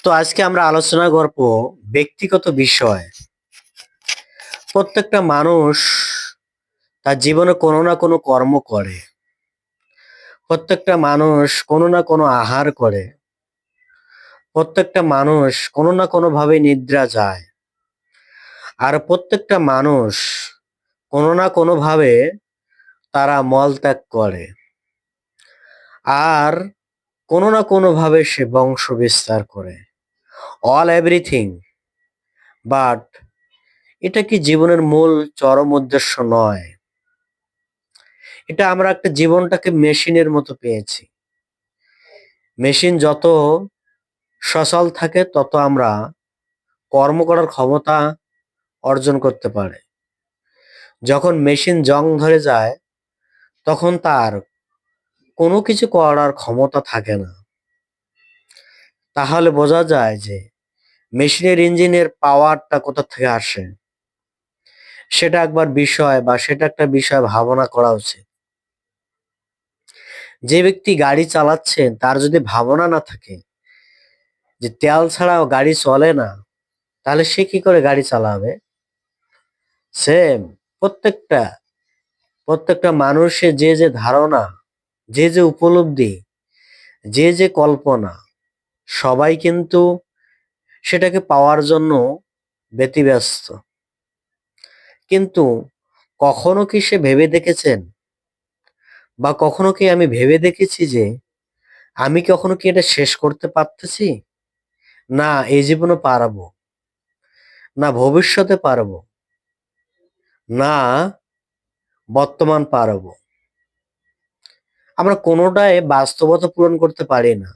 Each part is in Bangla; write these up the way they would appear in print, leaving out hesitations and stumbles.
তো আজকে আমরা আলোচনা করব ব্যক্তিগত বিষয়। প্রত্যেকটা মানুষ তার জীবনে কোনো না কোনো কর্ম করে। প্রত্যেকটা মানুষ কোনো না কোনো আহার করে। প্রত্যেকটা মানুষ কোনো না কোনোভাবে নিদ্রা যায়। আর প্রত্যেকটা মানুষ কোনো না কোনোভাবে তারা মলত্যাগ করে। আর কোনো না কোনোভাবে সে বংশ বিস্তার করে। অল এভরিথিং, বাট এটা কি জীবনের মূল চরম উদ্দেশ্য নয়? এটা আমরা একটা জীবনটাকে মেশিনের মতো পেয়েছি। মেশিন যত সচল থাকে তত আমরা কর্ম করার ক্ষমতা অর্জন করতে পারে। যখন মেশিন জং ধরে যায় তখন তার কোনো কিছু করার ক্ষমতা থাকে না। তাহলে বোঝা যায় যে মেশিনের ইঞ্জিনের পাওয়ারটা কোথা থেকে আসে। সেটা সেটা একটা বিষয় ভাবনা করা উচিত। যে ব্যক্তি গাড়ি চালাচ্ছেন তার যদি ভাবনা না থাকে যে তেল ছাড়াও গাড়ি চলে না, তাহলে সে কি করে গাড়ি চালাবে? সেম প্রত্যেকটা প্রত্যেকটা মানুষের যে ধারণা, যে উপলব্ধি, যে কল্পনা, সবাই কিন্তু সেটাকে পাওয়ার জন্য ব্যতিব্যস্ত। কিন্তু কখনো কি সে ভেবে দেখেছেন, বা কখনো কি আমি ভেবে দেখেছি যে আমি কখনো কি এটা শেষ করতে পারতেছি? না এই জীবনে পারবো, না ভবিষ্যতে পারবো, না বর্তমান পারবো। আমরা কোনোটাই বাস্তবতা পূরণ করতে পারি না।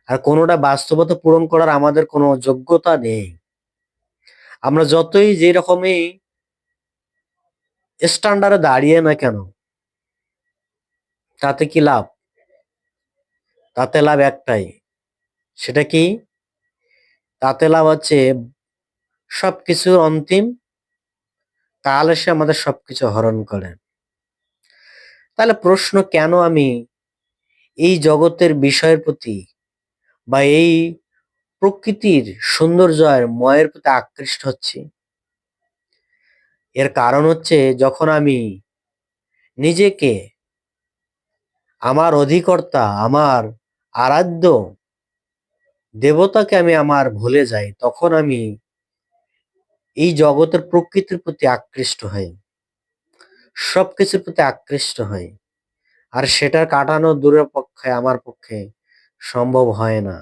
আর কোনোটা বাস্তবতা পূরণ করার আমাদের কোনো যোগ্যতা নেই। আমরা যতই যে রকমই স্ট্যান্ডার্ডে দাঁড়িয়ে না কেন, তাতে কি লাভ? তাতে লাভ একটাই। সেটা কি? তাতে লাভ হচ্ছে সবকিছুর অন্তিম কাল এসে আমাদের সবকিছু হরণ করে। তাহলে প্রশ্ন, কেন আমি এই জগতের বিষয়ের প্রতি বা এই প্রকৃতির ময়ের প্রতি আকৃষ্ট হচ্ছি? এর কারণ হচ্ছে, যখন আমি নিজেকে, আমার অধিকর্তা, আমার আরাধ্য দেবতাকে আমার ভুলে যাই, তখন আমি এই জগতের প্রকৃতির প্রতি আকৃষ্ট হই, সবকিছুর প্রতি আকৃষ্ট হই। আর সেটা কাটানো আমার পক্ষে সম্ভব হয় না।